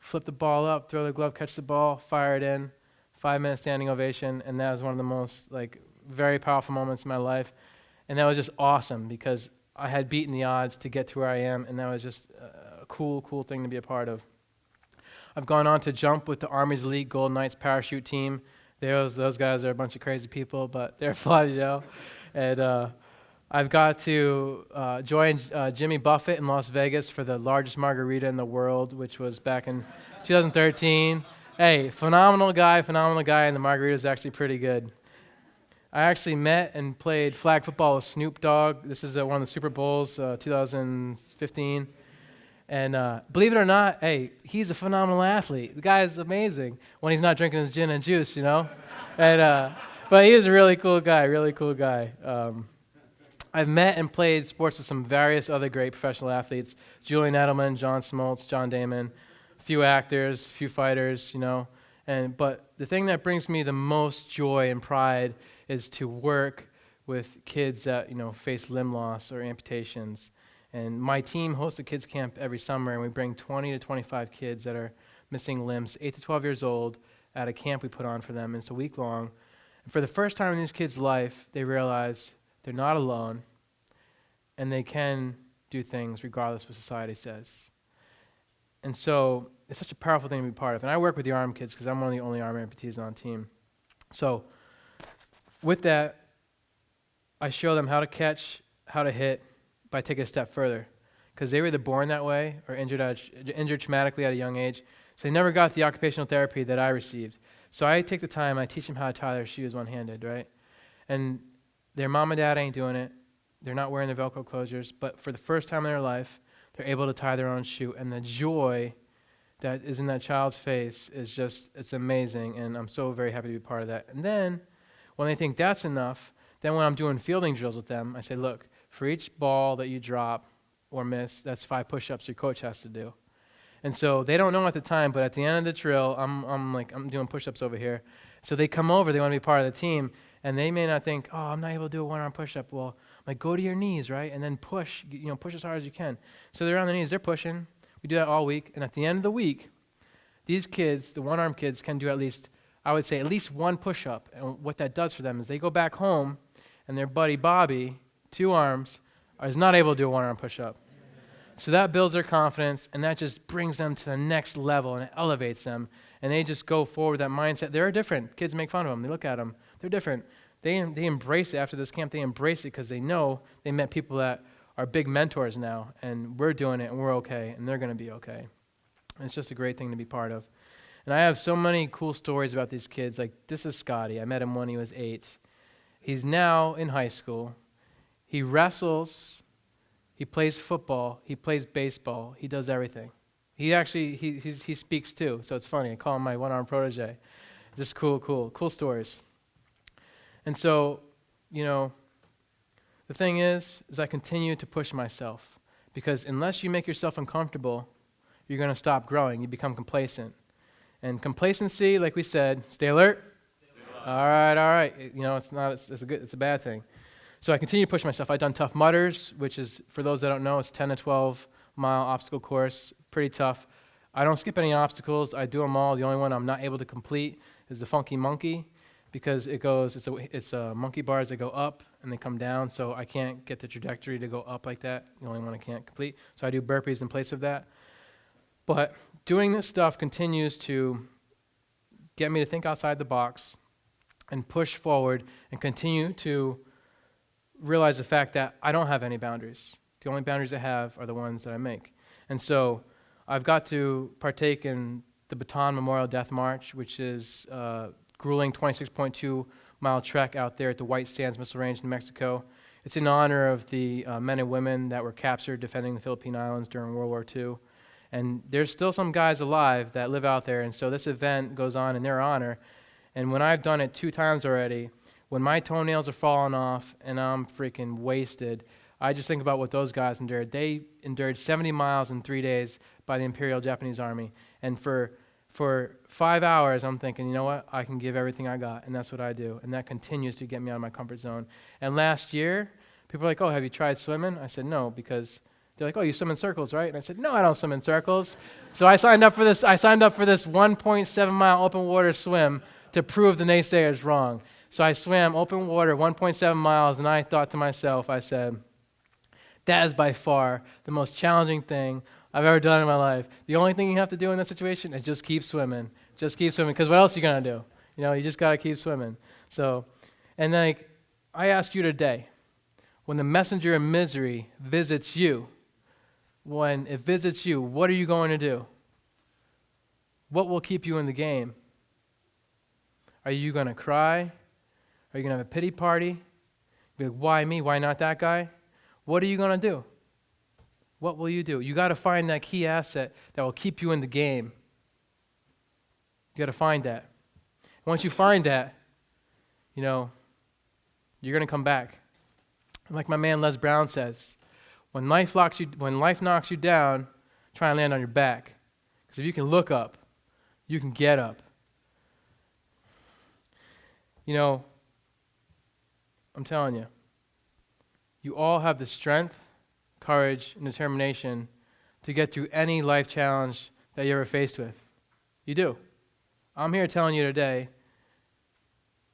flip the ball up, throw the glove, catch the ball, fire it in, 5-minute standing ovation, and that was one of the most, very powerful moments in my life. And that was just awesome because I had beaten the odds to get to where I am, and that was just a cool thing to be a part of. I've gone on to jump with the Army's Elite Golden Knights parachute team. Those guys are a bunch of crazy people, but they're fun, And I've got to join Jimmy Buffett in Las Vegas for the largest margarita in the world, which was back in 2013. Hey, phenomenal guy, and the margarita is actually pretty good. I actually met and played flag football with Snoop Dogg. This is one of the Super Bowls, 2015. And believe it or not, hey, he's a phenomenal athlete. The guy is amazing when he's not drinking his gin and juice, And but he is a really cool guy. I've met and played sports with some various other great professional athletes: Julian Edelman, John Smoltz, John Damon, a few actors, a few fighters, But the thing that brings me the most joy and pride is to work with kids that face limb loss or amputations. And my team hosts a kids camp every summer, and we bring 20 to 25 kids that are missing limbs, 8 to 12 years old, at a camp we put on for them. And it's a week long. And for the first time in these kids' life, they realize they're not alone, and they can do things regardless of what society says. And so it's such a powerful thing to be part of. And I work with the arm kids because I'm one of the only arm amputees on the team. So with that, I show them how to catch, how to hit, by taking a step further, because they were either born that way or injured traumatically at a young age, so they never got the occupational therapy that I received. So I take the time, I teach them how to tie their shoes one-handed, right? And their mom and dad ain't doing it. They're not wearing their Velcro closures, but for the first time in their life, they're able to tie their own shoe, and the joy that is in that child's face is just, it's amazing, and I'm so very happy to be part of that. And then, when they think that's enough, then when I'm doing fielding drills with them, I say, look, for each ball that you drop or miss, that's 5 push-ups your coach has to do. And so they don't know at the time, but at the end of the drill, I'm doing push-ups over here. So they come over, they want to be part of the team, and they may not think, oh, I'm not able to do a one-arm push-up. Well, go to your knees, right? And then push, push as hard as you can. So they're on their knees, they're pushing. We do that all week. And at the end of the week, these kids, the one-arm kids, can do at least one push-up. And what that does for them is they go back home, and their buddy Bobby, 2 arms, is not able to do a one-arm push-up. So that builds their confidence, and that just brings them to the next level, and it elevates them, and they just go forward with that mindset. They're different. Kids make fun of them. They look at them. They're different. They embrace it after this camp. They embrace it because they know they met people that are big mentors now, and we're doing it, and we're okay, and they're going to be okay. And it's just a great thing to be part of. And I have so many cool stories about these kids. Like, this is Scotty. I met him when he was 8. He's now in high school. He wrestles, he plays football, he plays baseball, he does everything. He speaks too, so it's funny. I call him my one-arm protege. Just cool stories. And so, the thing is I continue to push myself, because unless you make yourself uncomfortable, you're going to stop growing. You become complacent. And complacency, like we said, stay alert. All right. It's a bad thing. So I continue to push myself. I've done Tough Mudders, which is, for those that don't know, it's 10 to 12-mile obstacle course. Pretty tough. I don't skip any obstacles. I do them all. The only one I'm not able to complete is the Funky Monkey, because it's monkey bars that go up and they come down, so I can't get the trajectory to go up like that. The only one I can't complete. So I do burpees in place of that. But doing this stuff continues to get me to think outside the box and push forward and continue to realize the fact that I don't have any boundaries. The only boundaries I have are the ones that I make. And so I've got to partake in the Bataan Memorial Death March, which is a grueling 26.2-mile trek out there at the White Sands Missile Range in Mexico. It's in honor of the men and women that were captured defending the Philippine Islands during World War II. And there's still some guys alive that live out there, and so this event goes on in their honor. And when I've done it 2 times already, when my toenails are falling off and I'm freaking wasted, I just think about what those guys endured. They endured 70 miles in 3 days by the Imperial Japanese Army. And for 5 hours, I'm thinking, you know what? I can give everything I got, and that's what I do. And that continues to get me out of my comfort zone. And last year, people were like, oh, have you tried swimming? I said, no, because they're like, oh, you swim in circles, right? And I said, no, I don't swim in circles. So I signed up for this 1.7-mile open water swim to prove the naysayers wrong. So I swam open water 1.7 miles, and I thought to myself, I said, that is by far the most challenging thing I've ever done in my life. The only thing you have to do in that situation is just keep swimming. Just keep swimming, because what else are you going to do? You just got to keep swimming. So, and like, I ask you today, when the messenger of misery visits you, when it visits you, what are you going to do? What will keep you in the game? Are you going to cry? Are you going to have a pity party? Be like, why me? Why not that guy? What are you going to do? What will you do? You got to find that key asset that will keep you in the game. You got to find that. Once you find that, you're going to come back. And like my man Les Brown says, when life knocks you down, try and land on your back. Because if you can look up, you can get up. I'm telling you, you all have the strength, courage, and determination to get through any life challenge that you're ever faced with. You do. I'm here telling you today,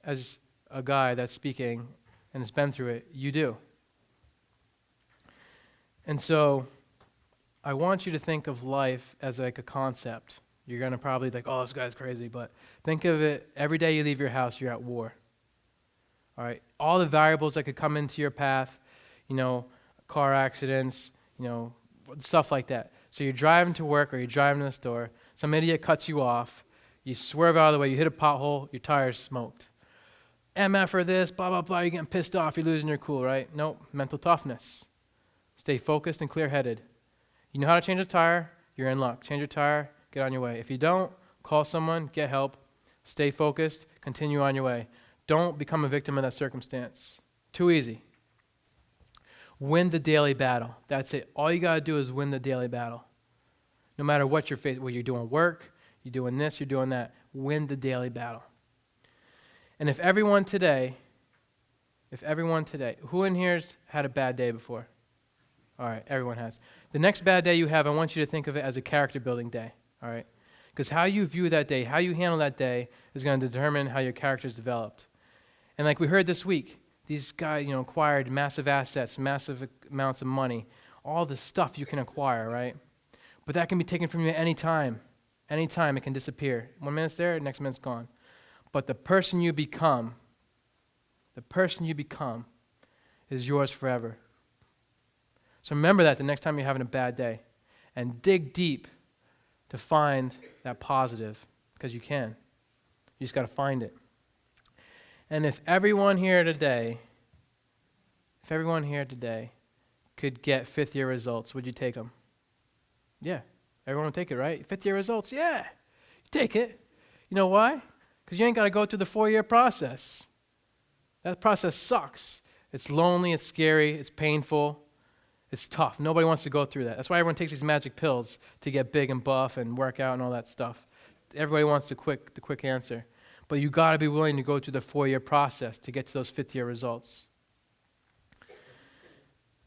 as a guy that's speaking and has been through it, you do. And so, I want you to think of life as like a concept. You're going to probably think, oh, this guy's crazy, but think of it, every day you leave your house, you're at war. All right? All the variables that could come into your path, car accidents, stuff like that. So you're driving to work or you're driving to the store, some idiot cuts you off, you swerve out of the way, you hit a pothole, your tire's smoked. MF or this, blah, blah, blah, you're getting pissed off, you're losing your cool, right? Nope, mental toughness. Stay focused and clear-headed. You know how to change a tire, you're in luck. Change your tire, get on your way. If you don't, call someone, get help, stay focused, continue on your way. Don't become a victim of that circumstance. Too easy. Win the daily battle. That's it. All you got to do is win the daily battle. No matter what you're facing, whether you're doing work, you're doing this, you're doing that, win the daily battle. And if everyone today, who in here's had a bad day before? All right, everyone has. The next bad day you have, I want you to think of it as a character building day, all right? Because how you view that day, how you handle that day is going to determine how your character is developed. And like we heard this week, these guys, acquired massive assets, massive amounts of money, all the stuff you can acquire, right? But that can be taken from you at any time. Any time it can disappear. 1 minute's there, next minute's gone. But the person you become is yours forever. So remember that the next time you're having a bad day. And dig deep to find that positive, because you can. You just got to find it. And if everyone here today could get fifth-year results, would you take them? Yeah, everyone would take it, right? Fifth-year results, yeah. You take it. You know why? Because you ain't got to go through the 4-year process. That process sucks. It's lonely, it's scary, it's painful, it's tough. Nobody wants to go through that. That's why everyone takes these magic pills to get big and buff and work out and all that stuff. Everybody wants the quick answer. But you got to be willing to go through the 4-year process to get to those fifth-year results.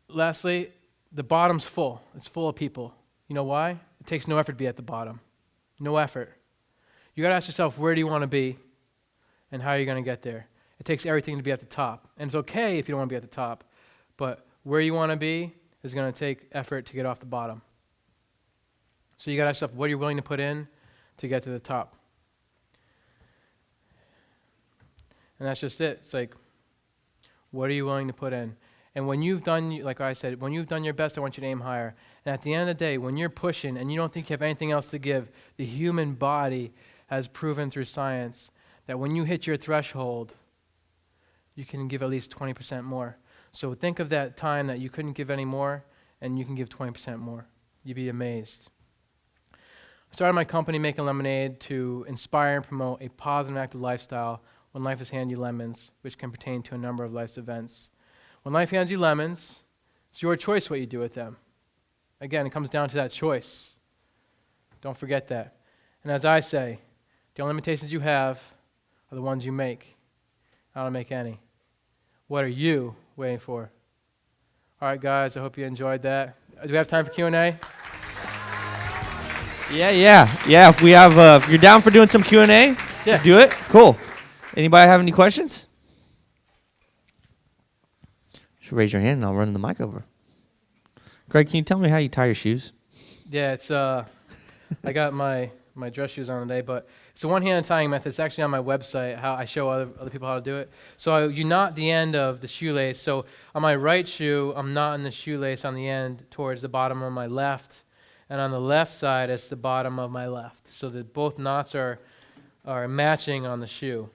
Lastly, the bottom's full. It's full of people. You know why? It takes no effort to be at the bottom. No effort. You got to ask yourself, where do you want to be and how are you going to get there? It takes everything to be at the top. And it's okay if you don't want to be at the top, but where you want to be is going to take effort to get off the bottom. So you got to ask yourself, what are you willing to put in to get to the top? And that's just it. It's like, what are you willing to put in? And when you've done, like I said, when you've done your best, I want you to aim higher. And at the end of the day, when you're pushing and you don't think you have anything else to give, the human body has proven through science that when you hit your threshold, you can give at least 20% more. So think of that time that you couldn't give any more, and you can give 20% more. You'd be amazed. I started my company, Making Lemonade, to inspire and promote a positive and active lifestyle when life has handed you lemons, which can pertain to a number of life's events. When life hands you lemons, it's your choice what you do with them. Again, it comes down to that choice. Don't forget that. And as I say, the only limitations you have are the ones you make. I don't make any. What are you waiting for? All right, guys, I hope you enjoyed that. Do we have time for Q&A? Yeah. If you're down for doing some Q&A, Yeah. do it. Cool. Anybody have any questions? Just raise your hand and I'll run the mic over. Greg, can you tell me how you tie your shoes? Yeah, it's I got my dress shoes on today, but it's a one-hand tying method. It's actually on my website, how I show other people how to do it. So you knot the end of the shoelace. So on my right shoe, I'm knotting the shoelace on the end towards the bottom of my left, and on the left side, it's the bottom of my left. So that both knots are matching on the shoe.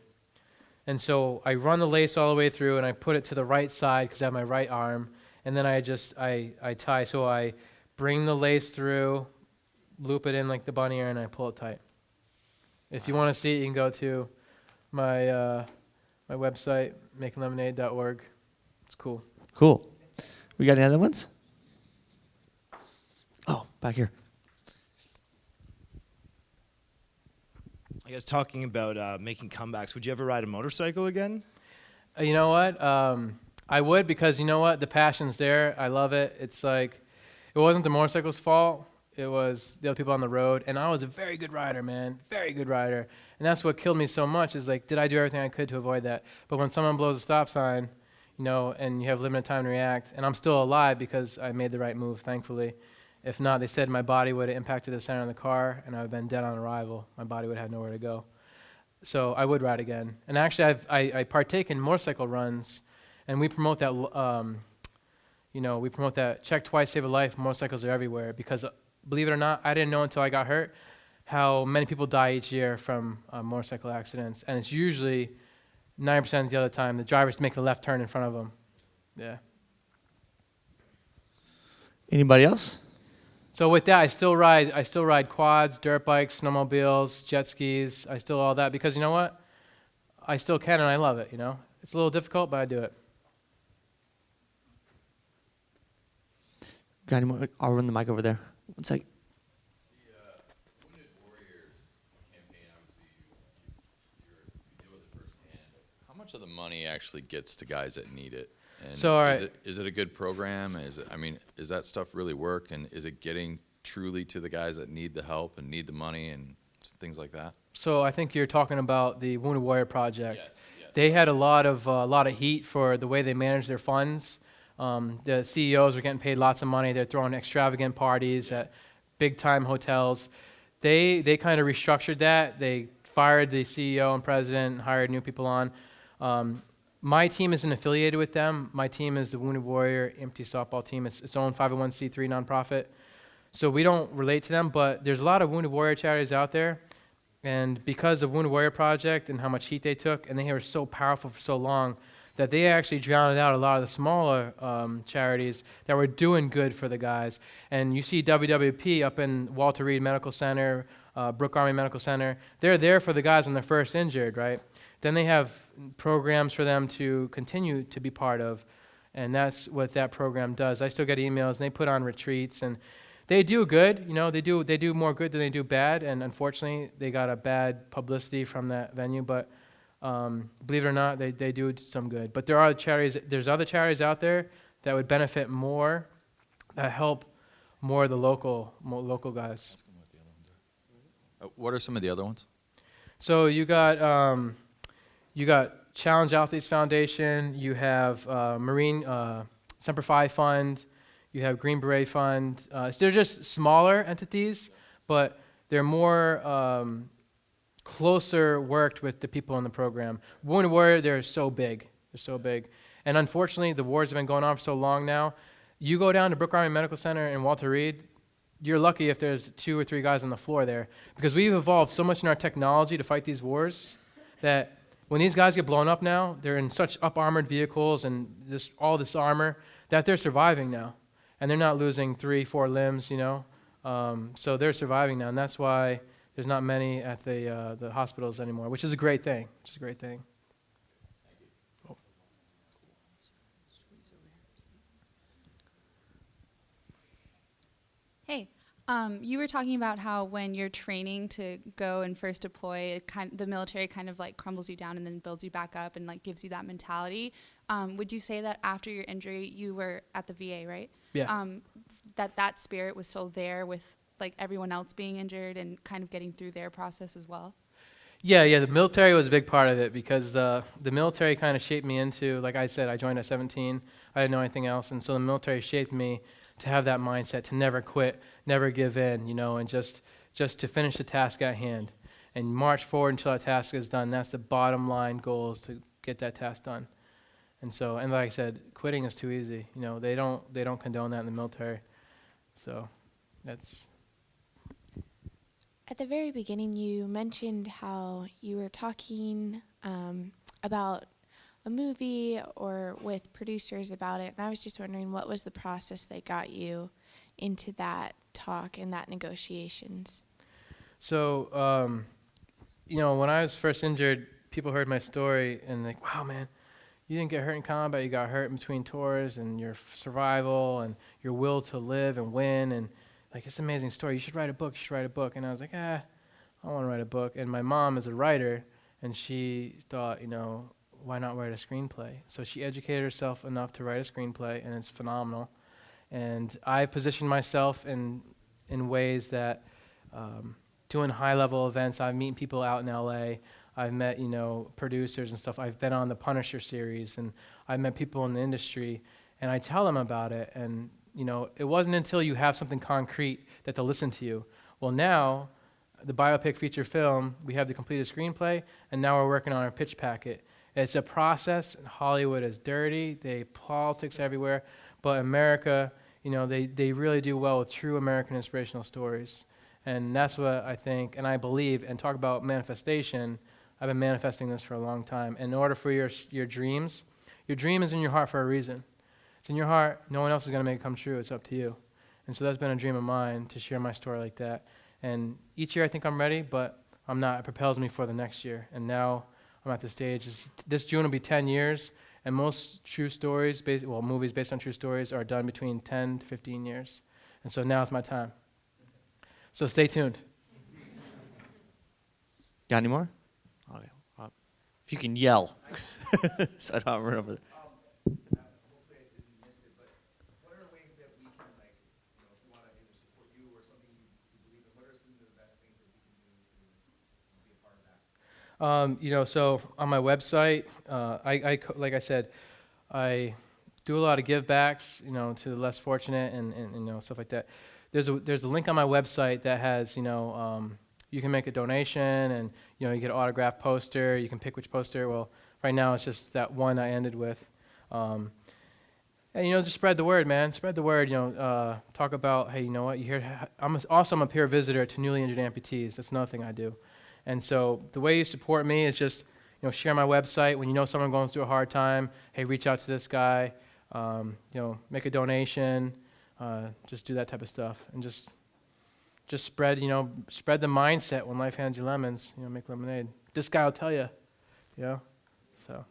And so I run the lace all the way through, and I put it to the right side because I have my right arm, and then I tie. So I bring the lace through, loop it in like the bunny ear, and I pull it tight. If you want to see it, you can go to my my website, makinglemonade.org. It's cool. Cool. We got any other ones? Oh, back here. I guess talking about making comebacks, would you ever ride a motorcycle again? You know what? I would, because you know what? The passion's there. I love it. It's like, it wasn't the motorcycle's fault. It was the other people on the road. And I was a very good rider, man. Very good rider. And that's what killed me so much is like, did I do everything I could to avoid that? But when someone blows a stop sign, you know, and you have limited time to react, and I'm still alive because I made the right move, thankfully. If not, they said my body would have impacted the center of the car, and I would have been dead on arrival. My body would have had nowhere to go. So I would ride again. And actually, I partake in motorcycle runs, and we promote that, we promote that check twice, save a life. Motorcycles are everywhere because, believe it or not, I didn't know until I got hurt how many people die each year from motorcycle accidents. And it's usually 90% of the other time the driver's making a left turn in front of them. Yeah. Anybody else? So with that, I still ride quads, dirt bikes, snowmobiles, jet skis. I still all that because you know what? I still can and I love it, you know? It's a little difficult, but I do it. Got any more? I'll run the mic over there. One sec. The Wounded Warriors campaign, obviously, you deal with it firsthand. How much of the money actually gets to guys that need it? And So, all right. is it a good program? Is that stuff really work? And is it getting truly to the guys that need the help and need the money and things like that? So I think you're talking about the Wounded Warrior Project. Yes. They had a lot of heat for the way they managed their funds. The CEOs were getting paid lots of money. They're throwing extravagant parties at big-time hotels. They kind of restructured that. They fired the CEO and president and hired new people on. My team isn't affiliated with them. My team is the Wounded Warrior Amputee softball team. It's its own 501c3 nonprofit. So we don't relate to them, but there's a lot of Wounded Warrior charities out there. And because of Wounded Warrior Project and how much heat they took, and they were so powerful for so long, that they actually drowned out a lot of the smaller charities that were doing good for the guys. And you see WWP up in Walter Reed Medical Center, Brooke Army Medical Center. They're there for the guys when they're first injured, right? Then they have programs for them to continue to be part of, and that's what that program does. I still get emails, and they put on retreats, and they do good. You know, they do more good than they do bad, and unfortunately, they got a bad publicity from that venue, but believe it or not, they do some good. But there's other charities out there that would benefit more, that help more of the local guys. What are some of the other ones? So you got Challenge Athletes Foundation, you have Marine Semper Fi Fund, you have Green Beret Fund. So they're just smaller entities, but they're more closer worked with the people in the program. Wounded Warrior, they're so big. And unfortunately, the wars have been going on for so long now. You go down to Brooke Army Medical Center in Walter Reed, you're lucky if there's 2 or 3 guys on the floor there, because we've evolved so much in our technology to fight these wars that when these guys get blown up now, they're in such up-armored vehicles and all this armor that they're surviving now. And they're not losing 3, 4 limbs, you know. So they're surviving now, and that's why there's not many at the hospitals anymore, which is a great thing. Hey, you were talking about how when you're training to go and first deploy, the military kind of like crumbles you down and then builds you back up and like gives you that mentality. Would you say that after your injury, you were at the VA, right? Yeah. That spirit was still there with like everyone else being injured and kind of getting through their process as well? Yeah, the military was a big part of it because the military kind of shaped me into, like I said, I joined at 17. I didn't know anything else, and so the military shaped me to have that mindset, to never quit, never give in, and just to finish the task at hand and march forward until that task is done. That's the bottom line goal, is to get that task done. And so, and like I said, quitting is too easy. They don't condone that in the military. So that's... At the very beginning, you mentioned how you were talking about a movie or with producers about it, and I was just wondering what was the process that got you into that talk and that negotiations? So, when I was first injured, people heard my story and like, wow, man, you didn't get hurt in combat, you got hurt in between tours, and your survival and your will to live and win, and like, it's an amazing story. You should write a book. And I was like, I don't want to write a book. And my mom is a writer, and she thought, why not write a screenplay? So she educated herself enough to write a screenplay, and it's phenomenal. And I positioned myself in ways that, doing high-level events, I've met people out in LA. I've met, producers and stuff. I've been on the Punisher series, and I've met people in the industry, and I tell them about it. And it wasn't until you have something concrete that they'll listen to you. Well, now, the biopic feature film, we have the completed screenplay, and now we're working on our pitch packet. It's a process. Hollywood is dirty. They politics everywhere. But America, they really do well with true American inspirational stories. And that's what I think, and I believe, and talk about manifestation. I've been manifesting this for a long time. In order for your dreams, your dream is in your heart for a reason. It's in your heart. No one else is going to make it come true. It's up to you. And so that's been a dream of mine, to share my story like that. And each year I think I'm ready, but I'm not. It propels me for the next year. And now I'm at the stage. This June will be 10 years, and most true stories, movies based on true stories, are done between 10 to 15 years. And so now it's my time. So stay tuned. Got any more? Okay. If you can yell, so I don't run over there. Hopefully I didn't miss it, but what are ways that we can, like, if we want to either support you or something you believe in, what are some of the best things that we can do to be a part of that? So on my website, like I said, I do a lot of give backs, to the less fortunate and stuff like that. There's a link on my website that has, you can make a donation, and you get an autographed poster. You can pick which poster. Well, right now it's just that one I ended with. And just spread the word, man. Spread the word. Talk about, hey, you know what? You hear? I'm a peer visitor to newly injured amputees. That's another thing I do. And so the way you support me is just, share my website. When you know someone going through a hard time, hey, reach out to this guy. Make a donation. Just do that type of stuff, and just spread the mindset. When life hands you lemons, make lemonade. This guy will tell you, so.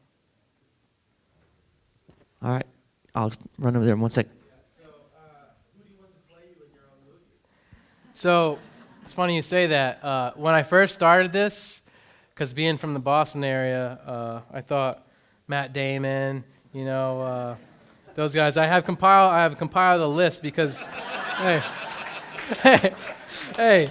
All right. I'll run over there in 1 sec. So, who do you want to play you in your own movie? So it's funny you say that. When I first started this, because being from the Boston area, I thought Matt Damon, those guys. I have compiled a list because, hey.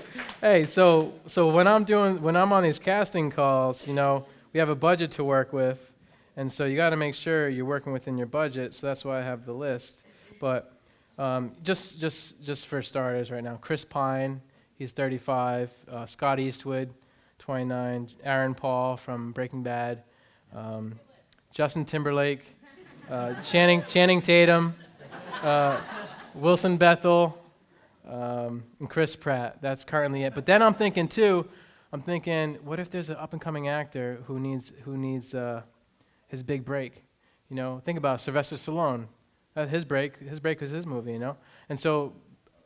So when I'm on these casting calls, we have a budget to work with, and so you got to make sure you're working within your budget. So that's why I have the list. But just for starters, right now, Chris Pine, he's 35. Scott Eastwood, 29. Aaron Paul from Breaking Bad. Justin Timberlake. Channing Tatum, Wilson Bethel, and Chris Pratt. That's currently it. But then I'm thinking, what if there's an up-and-coming actor who needs his big break? Think about Sylvester Stallone. That's his break. His break was his movie, And so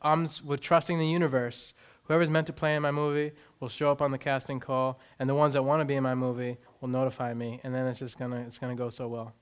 I'm with trusting the universe. Whoever's meant to play in my movie will show up on the casting call, and the ones that want to be in my movie will notify me, and then it's gonna go so well.